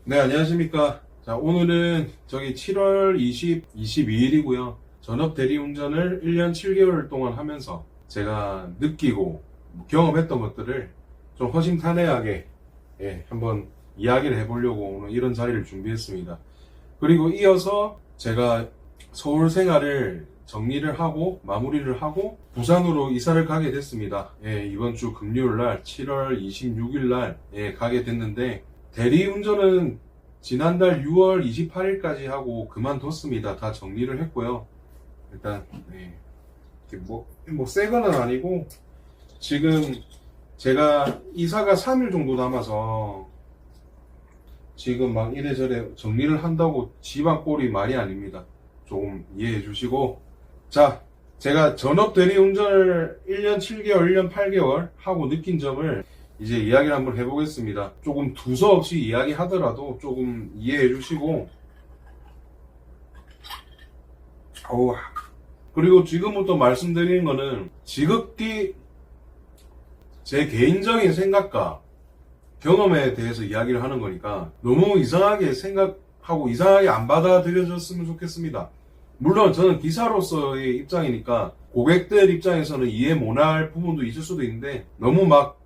네, 안녕하십니까. 자, 오늘은 저기 7월 22일이고요. 전업 대리운전을 1년 7개월 동안 하면서 제가 느끼고 경험했던 것들을 좀 허심탄회하게 한번 이야기를 해보려고 오늘 이런 자리를 준비했습니다. 그리고 이어서 제가 서울 생활을 정리를 하고 마무리를 하고 부산으로 이사를 가게 됐습니다. 이번 주 금요일 날 7월 26일 날 가게 됐는데 대리운전은 지난달 6월 28일까지 하고 그만뒀습니다. 다 정리를 했고요. 일단 새 거는 아니고 지금 제가 이사가 3일 정도 남아서 지금 막 이래저래 정리를 한다고 집안 꼴이 말이 아닙니다. 조금 이해해 주시고, 자, 제가 전업 대리운전을 1년 7개월, 1년 8개월 하고 느낀 점을 이제 이야기를 한번 해보겠습니다. 조금 두서없이 이야기하더라도 조금 이해해 주시고, 그리고 지금부터 말씀드리는 거는 지극히 제 개인적인 생각과 경험에 대해서 이야기를 하는 거니까 너무 이상하게 생각하고 이상하게 안 받아들여졌으면 좋겠습니다. 물론 저는 기사로서의 입장이니까 고객들 입장에서는 이해 못할 부분도 있을 수도 있는데 너무 막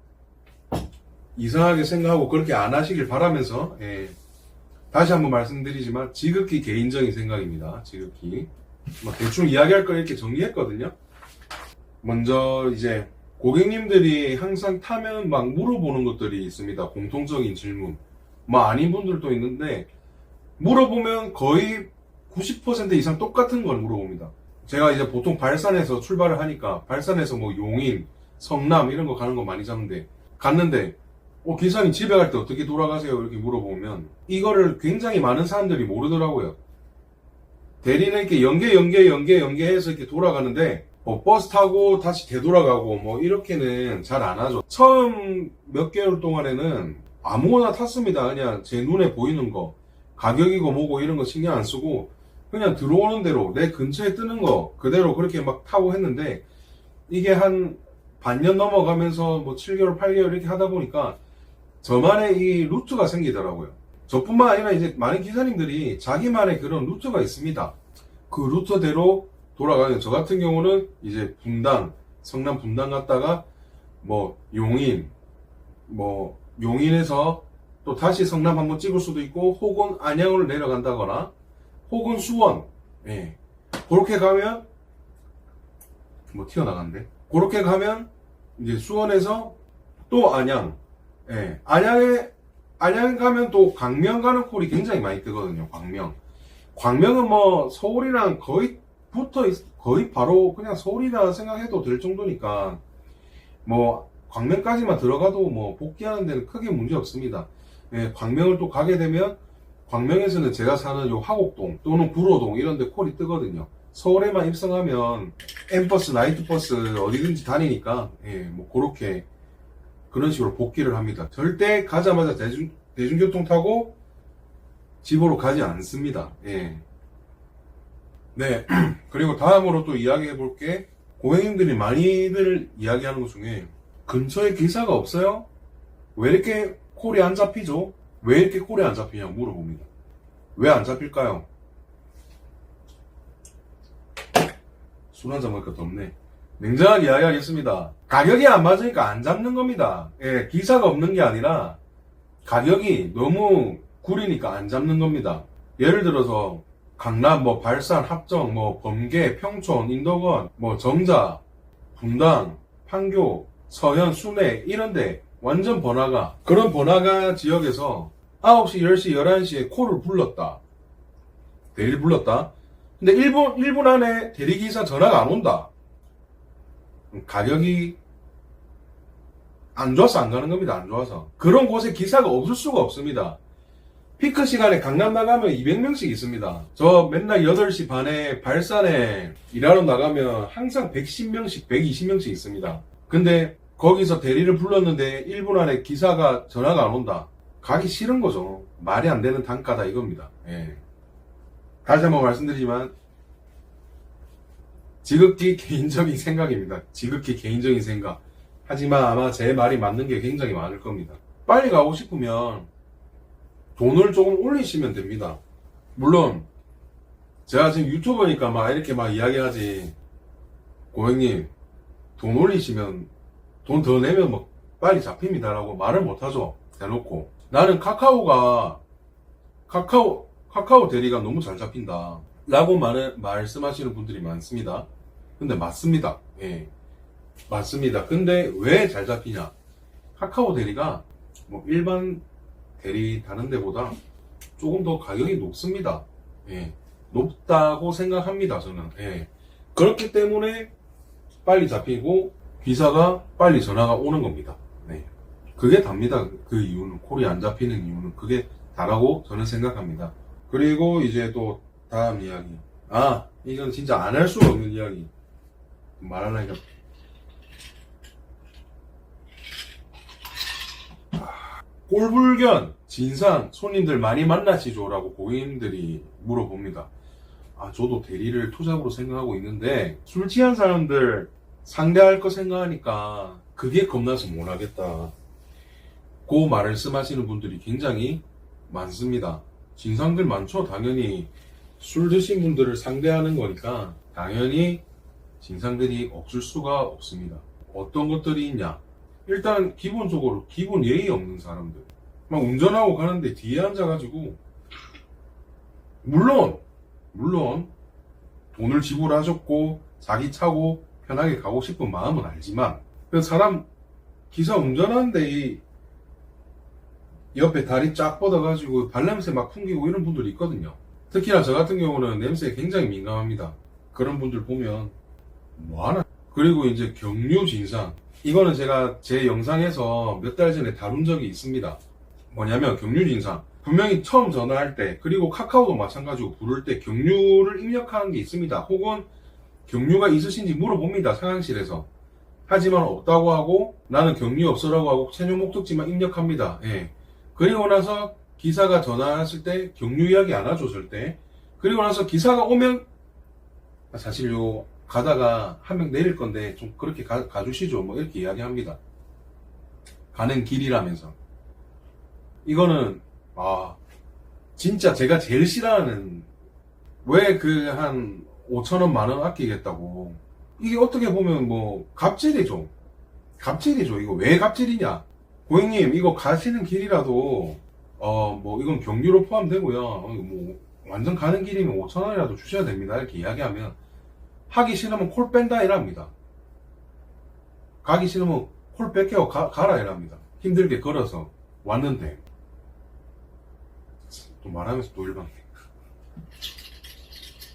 이상하게 생각하고 그렇게 안 하시길 바라면서 다시 한번 말씀드리지만 지극히 개인적인 생각입니다. 지극히 대충 이야기할 거 이렇게 정리했거든요. 먼저 이제 고객님들이 항상 타면 막 물어보는 것들이 있습니다. 공통적인 질문. 아닌 분들도 있는데 물어보면 거의 90% 이상 똑같은 걸 물어봅니다. 제가 이제 보통 발산에서 출발을 하니까 발산에서 용인, 성남 이런 거 가는 거 많이 잡는데 갔는데 기사님 집에 갈 때 어떻게 돌아가세요? 이렇게 물어보면 이거를 굉장히 많은 사람들이 모르더라고요. 대리는 이렇게 연계해서 이렇게 돌아가는데 버스 타고 다시 되돌아가고 이렇게는 잘 안 하죠. 처음 몇 개월 동안에는 아무거나 탔습니다. 그냥 제 눈에 보이는 거 가격이고 뭐고 이런 거 신경 안 쓰고 그냥 들어오는 대로 내 근처에 뜨는 거 그대로 그렇게 막 타고 했는데 이게 한 반년 넘어가면서 7개월 8개월 이렇게 하다 보니까 저만의 이 루트가 생기더라고요. 저뿐만 아니라 이제 많은 기사님들이 자기만의 그런 루트가 있습니다. 그 루트대로 돌아가는, 저 같은 경우는 이제 분당, 성남 분당 갔다가 용인, 용인에서 또 다시 성남 한번 찍을 수도 있고 혹은 안양으로 내려간다거나 혹은 수원, 그렇게 가면 튀어나간대. 그렇게 가면 이제 수원에서 또 안양, 안양 가면 또 광명 가는 콜이 굉장히 많이 뜨거든요. 광명은 서울이랑 거의 바로 그냥 서울이라 생각해도 될 정도니까 광명까지만 들어가도 복귀하는 데는 크게 문제 없습니다. 광명을 또 가게 되면 광명에서는 제가 사는 요 화곡동 또는 구로동 이런 데 콜이 뜨거든요. 서울에만 입성하면 M버스, 나이트버스 어디든지 다니니까 그렇게 그런 식으로 복귀를 합니다. 절대 가자마자 대중교통 타고 집으로 가지 않습니다. 네. 그리고 다음으로 또 이야기해 볼게, 고객님들이 많이들 이야기하는 것 중에 근처에 기사가 없어요? 왜 이렇게 콜이 안 잡히죠? 왜 이렇게 콜이 안 잡히냐고 물어봅니다. 왜 안 잡힐까요? 술 한잔 먹을 것도 없네. 냉정하게 이야기하겠습니다. 가격이 안 맞으니까 안 잡는 겁니다. 기사가 없는 게 아니라 가격이 너무 구리니까 안 잡는 겁니다. 예를 들어서 강남, 발산, 합정, 범계, 평촌, 인덕원, 정자, 분당, 판교, 서현, 순회 이런데 완전 번화가, 그런 번화가 지역에서 9시, 10시, 11시에 콜을 불렀다. 대리를 불렀다. 근데 1분 안에 대리기사 전화가 안 온다. 가격이 안 좋아서 안 가는 겁니다. 안 좋아서. 그런 곳에 기사가 없을 수가 없습니다. 피크 시간에 강남 나가면 200명씩 있습니다. 저 맨날 8시 반에 발산에 일하러 나가면 항상 110명씩, 120명씩 있습니다. 근데 거기서 대리를 불렀는데 1분 안에 기사가 전화가 안 온다. 가기 싫은 거죠. 말이 안 되는 단가다 이겁니다. 다시 한번 말씀드리지만 지극히 개인적인 생각입니다. 지극히 개인적인 생각. 하지만 아마 제 말이 맞는 게 굉장히 많을 겁니다. 빨리 가고 싶으면 돈을 조금 올리시면 됩니다. 물론 제가 지금 유튜버니까 막 이렇게 막 이야기하지, 고객님 돈 올리시면 돈 더 내면 뭐 빨리 잡힙니다 라고 말을 못하죠. 대놓고 나는 카카오 대리가 너무 잘 잡힌다 라고 말씀하시는 분들이 많습니다. 근데 맞습니다. 예, 맞습니다. 근데 왜 잘 잡히냐? 카카오 대리가 뭐 일반 대리 다른 데보다 조금 더 가격이 높습니다. 예, 높다고 생각합니다. 저는. 예, 그렇기 때문에 빨리 잡히고 기사가 빨리 전화가 오는 겁니다. 네, 그게 답니다. 그 이유는, 콜이 안 잡히는 이유는 그게 다라고 저는 생각합니다. 그리고 이제 또 다음 이야기. 이건 진짜 안 할 수가 없는 이야기. 말하려니까. 꼴불견, 진상, 손님들 많이 만나시죠? 라고 고객님들이 물어봅니다. 저도 대리를 투잡으로 생각하고 있는데, 술 취한 사람들 상대할 거 생각하니까 그게 겁나서 못 하겠다. 그 말씀하시는 분들이 굉장히 많습니다. 진상들 많죠? 당연히 술 드신 분들을 상대하는 거니까 당연히 진상들이 없을 수가 없습니다. 어떤 것들이 있냐? 일단 기본적으로 기본 예의 없는 사람들. 막 운전하고 가는데 뒤에 앉아가지고, 물론 돈을 지불하셨고 자기 차고 편하게 가고 싶은 마음은 알지만, 그 사람 기사 운전하는데 이 옆에 다리 쫙 뻗어가지고 발냄새 막 풍기고 이런 분들이 있거든요. 특히나 저 같은 경우는 냄새에 굉장히 민감합니다. 그런 분들 보면 뭐하나. 그리고 이제 경유 진상, 이거는 제가 제 영상에서 몇 달 전에 다룬 적이 있습니다. 뭐냐면 경유 진상, 분명히 처음 전화할 때, 그리고 카카오도 마찬가지고 부를 때 경유를 입력하는 게 있습니다. 혹은 경유가 있으신지 물어봅니다. 상황실에서. 하지만 없다고 하고 나는 경유 없어라고 하고 체류 목적지만 입력합니다. 예. 그리고 나서 기사가 전화했을 때 경유 이야기 안 하죠, 절대. 그리고 나서 기사가 오면 사실 가다가 한 명 내릴 건데 좀 그렇게 가주시죠, 뭐 이렇게 이야기합니다. 가는 길이라면서. 이거는 진짜 제가 제일 싫어하는, 왜 그 한 5천원 만원 아끼겠다고. 이게 어떻게 보면 뭐 갑질이죠. 이거 왜 갑질이냐? 고객님, 이거 가시는 길이라도 뭐 이건 경유로 포함되고요. 뭐 완전 가는 길이면 5천원이라도 주셔야 됩니다. 이렇게 이야기하면, 하기 싫으면 콜 뺀다 이랍니다. 가기 싫으면 콜 뺏겨 가라 이랍니다. 힘들게 걸어서 왔는데. 또 말하면서 또 일반.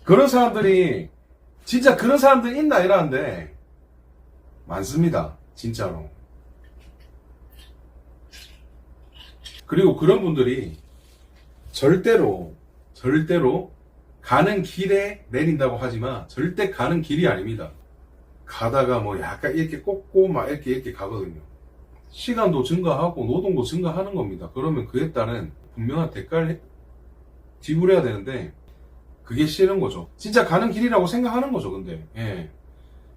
그런 사람들이, 진짜 그런 사람들 있나 이러는데 많습니다. 진짜로. 그리고 그런 분들이 절대로 가는 길에 내린다고 하지만 절대 가는 길이 아닙니다. 가다가 뭐 약간 이렇게 꽂고 막 이렇게 가거든요. 시간도 증가하고 노동도 증가하는 겁니다. 그러면 그에 따른 분명한 대가를 지불해야 되는데 그게 싫은 거죠. 진짜 가는 길이라고 생각하는 거죠. 근데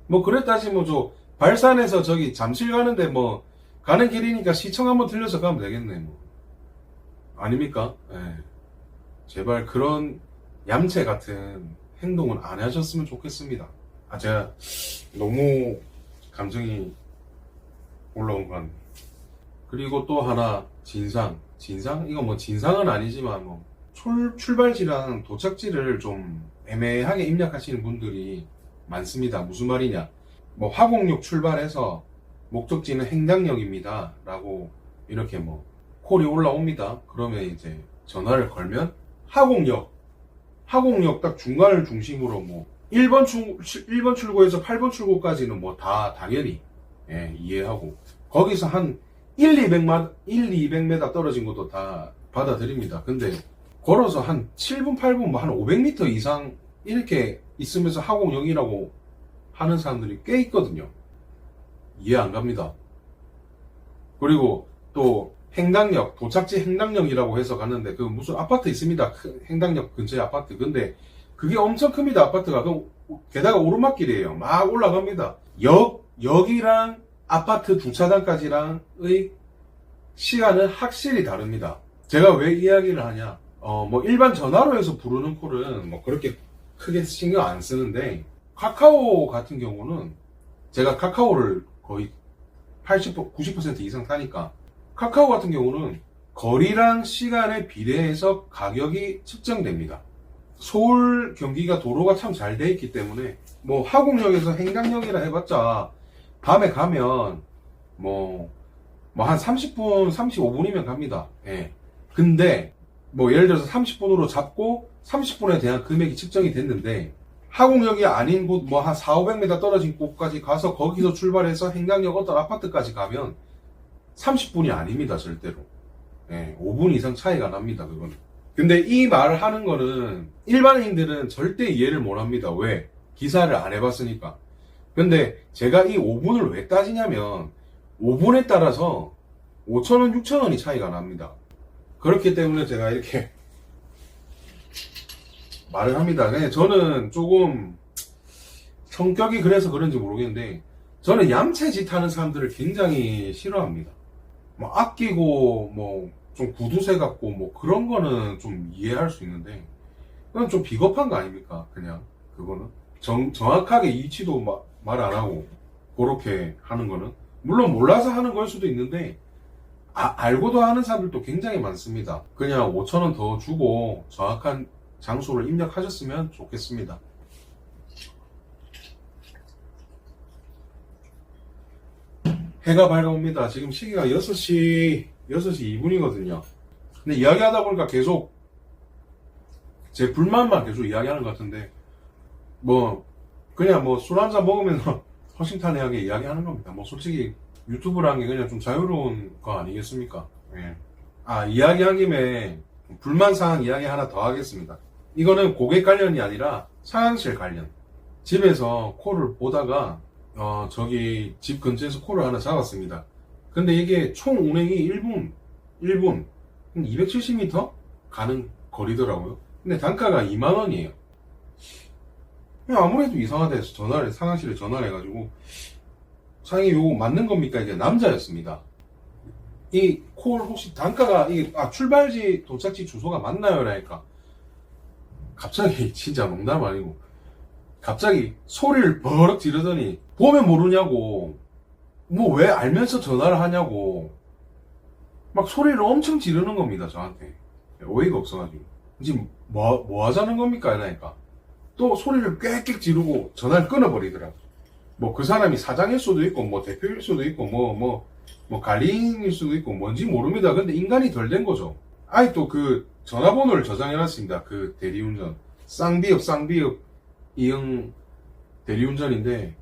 뭐 그랬다 치면 저 발산에서 저기 잠실 가는데 뭐 가는 길이니까 시청 한번 들려서 가면 되겠네 뭐. 아닙니까? 제발 그런 얌체 같은 행동은 안 하셨으면 좋겠습니다. 제가 너무 감정이 올라온 건. 그리고 또 하나, 진상. 이거 뭐 진상은 아니지만 뭐 출발지랑 도착지를 좀 애매하게 입력하시는 분들이 많습니다. 무슨 말이냐? 뭐 화곡역 출발해서 목적지는 행당역입니다 라고 이렇게 뭐 콜이 올라옵니다. 그러면 이제 전화를 걸면 화곡역 딱 중간을 중심으로 뭐 1번 출구에서 8번 출구까지는 뭐 다 당연히 이해하고, 거기서 한 200m 떨어진 것도 다 받아들입니다. 근데 걸어서 한 7분 8분 뭐 한 500m 이상 이렇게 있으면서 화곡역이라고 하는 사람들이 꽤 있거든요. 이해 안 갑니다. 그리고 또 행당역, 도착지 행당역이라고 해서 갔는데 그 무슨 아파트 있습니다. 행당역 근처에 아파트. 근데 그게 엄청 큽니다. 아파트가. 게다가 오르막길이에요. 막 올라갑니다. 역이랑 아파트 주차장까지랑의 시간은 확실히 다릅니다. 제가 왜 이야기를 하냐? 뭐 일반 전화로 해서 부르는 콜은 뭐 그렇게 크게 신경 안 쓰는데, 카카오 같은 경우는 제가 카카오를 거의 80, 90% 이상 타니까, 카카오 같은 경우는 거리랑 시간에 비례해서 가격이 측정됩니다. 서울, 경기가 도로가 참 잘 돼 있기 때문에 뭐 화곡역에서 행당역이라 해봤자 밤에 가면 뭐 한 30분, 35분이면 갑니다. 예. 근데 뭐 예를 들어서 30분으로 잡고 30분에 대한 금액이 측정이 됐는데, 화곡역이 아닌 곳 뭐 한 4, 500m 떨어진 곳까지 가서 거기서 출발해서 행당역 어떤 아파트까지 가면 30분이 아닙니다, 절대로. 예, 5분 이상 차이가 납니다, 그거는. 근데 이 말을 하는 거는 일반인들은 절대 이해를 못 합니다. 왜? 기사를 안 해봤으니까. 근데 제가 이 5분을 왜 따지냐면, 5분에 따라서 5,000원, 6,000원이 차이가 납니다. 그렇기 때문에 제가 이렇게 말을 합니다. 그냥 저는 조금 성격이 그래서 그런지 모르겠는데, 저는 얌체짓 하는 사람들을 굉장히 싫어합니다. 뭐 아끼고 뭐 좀 구두쇠 같고 뭐 그런 거는 좀 이해할 수 있는데, 그건 좀 비겁한 거 아닙니까? 그냥 그거는 정확하게 이치도 말 안 하고 그렇게 하는 거는, 물론 몰라서 하는 걸 수도 있는데 알고도 하는 사람들도 굉장히 많습니다. 그냥 5,000원 더 주고 정확한 장소를 입력하셨으면 좋겠습니다. 해가 밝아옵니다. 지금 시기가 6시 2분이거든요. 근데 이야기하다 보니까 계속 제 불만만 계속 이야기하는 것 같은데, 뭐 그냥 뭐 술 한잔 먹으면서 허심탄회하게 이야기하는 겁니다. 뭐 솔직히 유튜브라는 게 그냥 좀 자유로운 거 아니겠습니까? 예. 이야기한 김에 불만사항 이야기 하나 더 하겠습니다. 이거는 고객 관련이 아니라 상황실 관련. 집에서 콜을 보다가 저기 집 근처에서 콜을 하나 잡았습니다. 근데 이게 총 운행이 1분 270m 가는 거리더라고요. 근데 단가가 2만원이에요. 아무래도 이상하다 해서 상황실에 전화를 해가지고, 사장님 이거 맞는 겁니까? 이게 남자였습니다. 이 콜 혹시 단가가 출발지 도착지 주소가 맞나요? 라니까 갑자기 진짜 농담 아니고 갑자기 소리를 버럭 지르더니, 보면 모르냐고, 뭐 왜 알면서 전화를 하냐고 막 소리를 엄청 지르는 겁니다, 저한테. 어이가 없어가지고. 지금 뭐 하자는 겁니까? 이러니까 또 소리를 꽥꽥 지르고 전화를 끊어버리더라고. 뭐 그 사람이 사장일 수도 있고 뭐 대표일 수도 있고 뭐 관리인일 수도 있고 뭔지 모릅니다. 근데 인간이 덜 된 거죠. 또 그 전화번호를 저장해놨습니다. 그 대리운전 쌍비읍 이응 대리운전인데,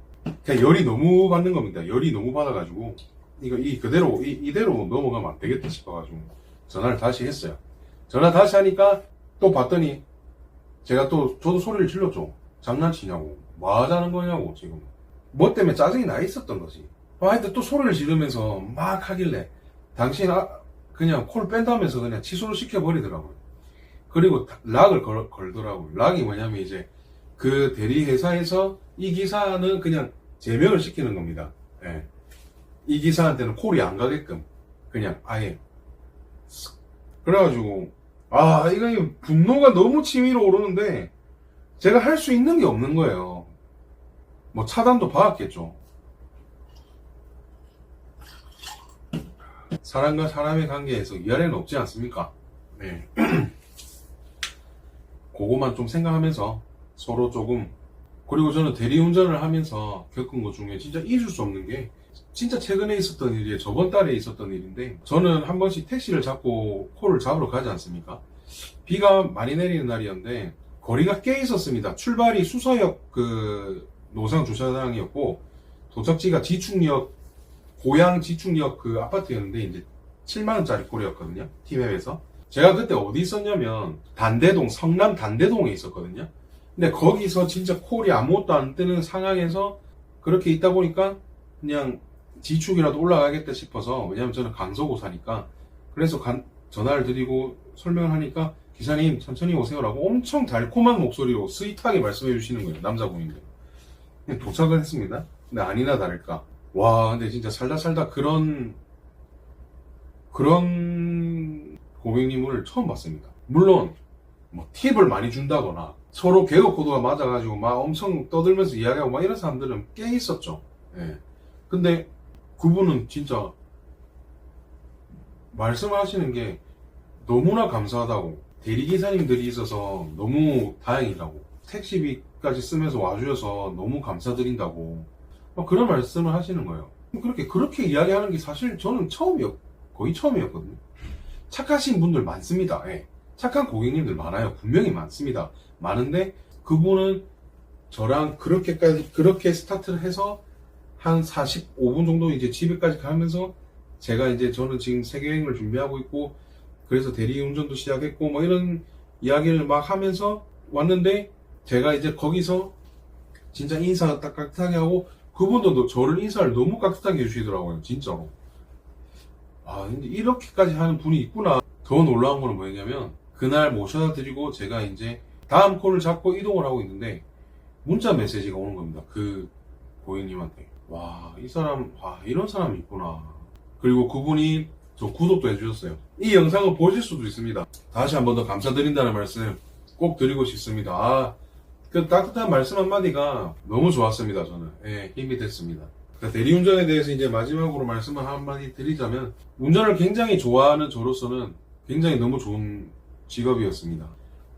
그냥 열이 너무 받는 겁니다. 열이 너무 받아가지고 이대로 넘어가면 안 되겠다 싶어가지고 전화를 다시 했어요. 전화 다시 하니까 또 봤더니 저도 소리를 질렀죠. 장난치냐고, 뭐 하자는 거냐고, 지금 뭐 때문에 짜증이 나 있었던 거지. 하여튼 또 소리를 지르면서 막 하길래, 당신 그냥 콜 뺀다면서 그냥 취소를 시켜버리더라고요. 그리고 락을 걸더라고요. 락이 뭐냐면 이제 그 대리회사에서 이 기사는 그냥 제명을 시키는 겁니다. 예. 이 기사한테는 콜이 안 가게끔 그냥 아예. 그래가지고 이거 분노가 너무 치밀어 오르는데 제가 할 수 있는 게 없는 거예요. 뭐 차단도 받았겠죠. 사람과 사람의 관계에서 위아래는 없지 않습니까? 네. 그거만 좀 생각하면서 서로 조금. 그리고 저는 대리운전을 하면서 겪은 것 중에 진짜 잊을 수 없는 게, 진짜 최근에 있었던 일이에요. 저번 달에 있었던 일인데, 저는 한 번씩 택시를 잡고 콜을 잡으러 가지 않습니까? 비가 많이 내리는 날이었는데 거리가 꽤 있었습니다. 출발이 수서역 그 노상 주차장이었고, 도착지가 지축역, 고양 지축역 그 아파트였는데 이제 7만원짜리 콜이었거든요. 티맵에서. 제가 그때 어디 있었냐면 단대동, 성남 단대동에 있었거든요. 근데 거기서 진짜 콜이 아무것도 안 뜨는 상황에서 그렇게 있다 보니까 그냥 지축이라도 올라가겠다 싶어서, 왜냐면 저는 강서구 사니까, 그래서 전화를 드리고 설명을 하니까 기사님 천천히 오세요라고 엄청 달콤한 목소리로 스윗하게 말씀해 주시는 거예요. 남자분인데. 도착을 했습니다. 근데 아니나 다를까, 근데 진짜 살다 그런 고객님을 처음 봤습니다. 물론 뭐 팁을 많이 준다거나 서로 개그 코드가 맞아가지고 막 엄청 떠들면서 이야기하고 막 이런 사람들은 꽤 있었죠. 예. 근데 그분은 진짜 말씀하시는 게 너무나 감사하다고, 대리기사님들이 있어서 너무 다행이라고, 택시비까지 쓰면서 와주셔서 너무 감사드린다고 막 그런 말씀을 하시는 거예요. 그렇게 이야기하는 게 사실 저는 거의 처음이었거든요. 착하신 분들 많습니다. 예. 착한 고객님들 많아요. 분명히 많습니다. 많은데 그분은 저랑 그렇게 스타트를 해서 한 45분 정도 이제 집에까지 가면서 저는 지금 세계여행을 준비하고 있고 그래서 대리운전도 시작했고 뭐 이런 이야기를 막 하면서 왔는데, 제가 이제 거기서 진짜 인사 딱 깍듯하게 하고 그분도 저를 인사를 너무 깍듯하게 해주시더라고요. 진짜로. 아, 근데 이렇게까지 하는 분이 있구나. 더 놀라운 거는 뭐였냐면, 그날 모셔다 드리고 제가 이제 다음 콜을 잡고 이동을 하고 있는데 문자 메시지가 오는 겁니다. 그 고객님한테. 와, 이런 사람이 있구나. 그리고 그분이 저 구독도 해주셨어요. 이 영상을 보실 수도 있습니다. 다시 한 번 더 감사드린다는 말씀 꼭 드리고 싶습니다. 그 따뜻한 말씀 한마디가 너무 좋았습니다. 저는. 예, 힘이 됐습니다. 대리운전에 대해서 이제 마지막으로 말씀을 한마디 드리자면, 운전을 굉장히 좋아하는 저로서는 굉장히 너무 좋은 직업이었습니다.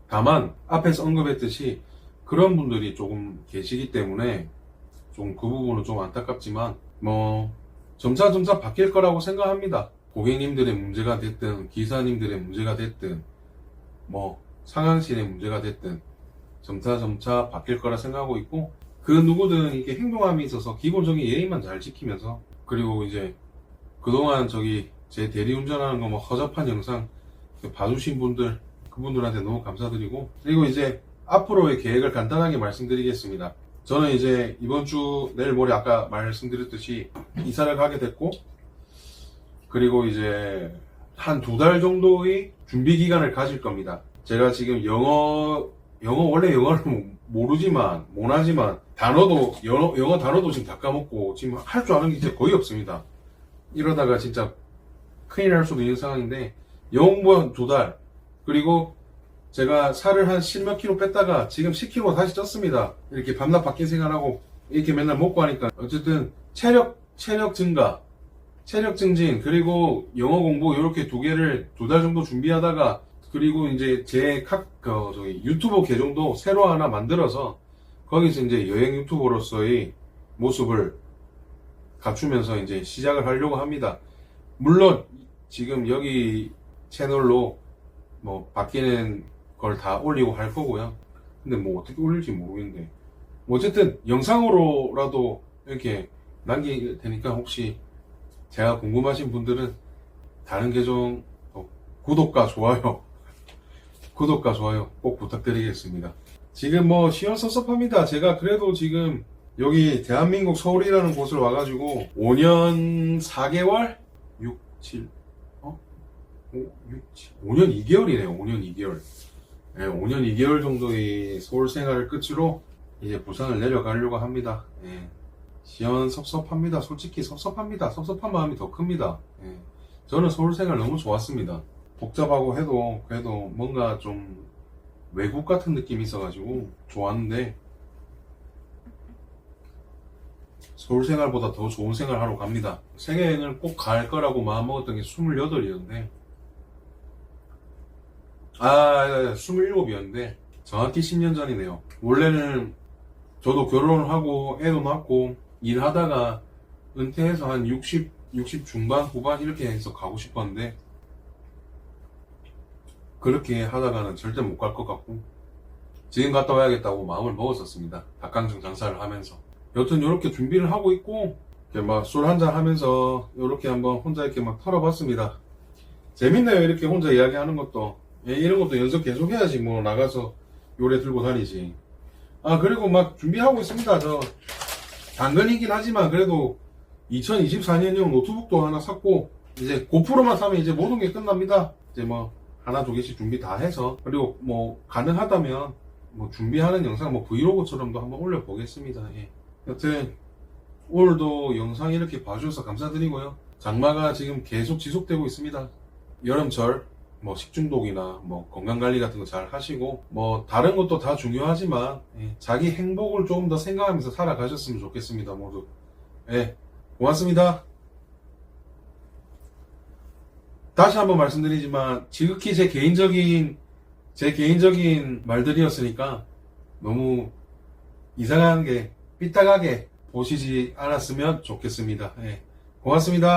다만 앞에서 언급했듯이 그런 분들이 조금 계시기 때문에 좀 그 부분은 좀 안타깝지만 뭐 점차 바뀔 거라고 생각합니다. 고객님들의 문제가 됐든 기사님들의 문제가 됐든 뭐 상황실의 문제가 됐든 점차 바뀔 거라 생각하고 있고, 그 누구든 이렇게 행동함이 있어서 기본적인 예의만 잘 지키면서, 그리고 이제 그동안 제 대리운전하는 거 뭐 허접한 영상 봐주신 분들, 그분들한테 너무 감사드리고, 그리고 이제 앞으로의 계획을 간단하게 말씀드리겠습니다. 저는 이제 이번 주 내일 모레 아까 말씀드렸듯이 이사를 가게 됐고, 그리고 이제 한 2달 정도의 준비 기간을 가질 겁니다. 제가 지금 원래 영어를 못하지만 영어 단어도 지금 다 까먹고 지금 할 줄 아는 게 진짜 거의 없습니다. 이러다가 진짜 큰일 날 수도 있는 상황인데, 영어 공부 한 2달, 그리고 제가 살을 한 10몇 킬로 뺐다가 지금 10킬로 다시 쪘습니다. 이렇게 밤낮 바뀐 생활하고 이렇게 맨날 먹고 하니까 어쨌든 체력 증가, 체력 증진, 그리고 영어 공부 이렇게 2개를 2달 정도 준비하다가, 그리고 이제 제 유튜브 계정도 새로 하나 만들어서 거기서 이제 여행 유튜버로서의 모습을 갖추면서 이제 시작을 하려고 합니다. 물론 지금 여기 채널로 뭐 바뀌는 걸 다 올리고 할 거고요. 근데 뭐 어떻게 올릴지 모르겠는데, 뭐 어쨌든 영상으로라도 이렇게 남길 테니까 혹시 제가 궁금하신 분들은 다른 계정 구독과 좋아요 꼭 부탁드리겠습니다. 지금 뭐 시원섭섭합니다. 제가 그래도 지금 여기 대한민국 서울이라는 곳을 와가지고 5년 4개월? 5년 2개월이네요. 5년 2개월. 네, 5년 2개월 정도의 서울 생활을 끝으로 이제 부산을 내려가려고 합니다. 네. 시원섭섭합니다. 솔직히 섭섭합니다. 섭섭한 마음이 더 큽니다. 네. 저는 서울 생활 너무 좋았습니다. 복잡하고 해도 그래도 뭔가 좀 외국 같은 느낌이 있어가지고 좋았는데, 서울 생활보다 더 좋은 생활 하러 갑니다. 세계여행을 꼭 갈 거라고 마음먹었던 게 28이었는데 27이었는데 정확히 10년 전이네요. 원래는 저도 결혼을 하고 애도 낳고 일하다가 은퇴해서 한 60 중반 후반 이렇게 해서 가고 싶었는데, 그렇게 하다가는 절대 못 갈 것 같고 지금 갔다 와야겠다고 마음을 먹었었습니다. 닭강정 장사를 하면서. 여튼 이렇게 준비를 하고 있고, 막 술 한잔 하면서 이렇게 한번 혼자 이렇게 막 털어봤습니다. 재밌네요. 이렇게 혼자 이야기하는 것도. 이런 것도 연습 계속 해야지 뭐 나가서 요래 들고 다니지. 그리고 막 준비하고 있습니다. 저 당근이긴 하지만 그래도 2024년형 노트북도 하나 샀고, 이제 고프로만 사면 이제 모든 게 끝납니다. 이제 뭐 하나 2개씩 준비 다 해서, 그리고 뭐 가능하다면 뭐 준비하는 영상 뭐 브이로그처럼도 한번 올려보겠습니다. 예. 여튼 오늘도 영상 이렇게 봐주셔서 감사드리고요. 장마가 지금 계속 지속되고 있습니다. 여름철 뭐 식중독이나 뭐 건강관리 같은 거 잘 하시고, 뭐 다른 것도 다 중요하지만 자기 행복을 조금 더 생각하면서 살아가셨으면 좋겠습니다, 모두. 고맙습니다. 다시 한번 말씀드리지만 지극히 제 개인적인 말들이었으니까 너무 이상한 게 삐딱하게 보시지 않았으면 좋겠습니다. 고맙습니다.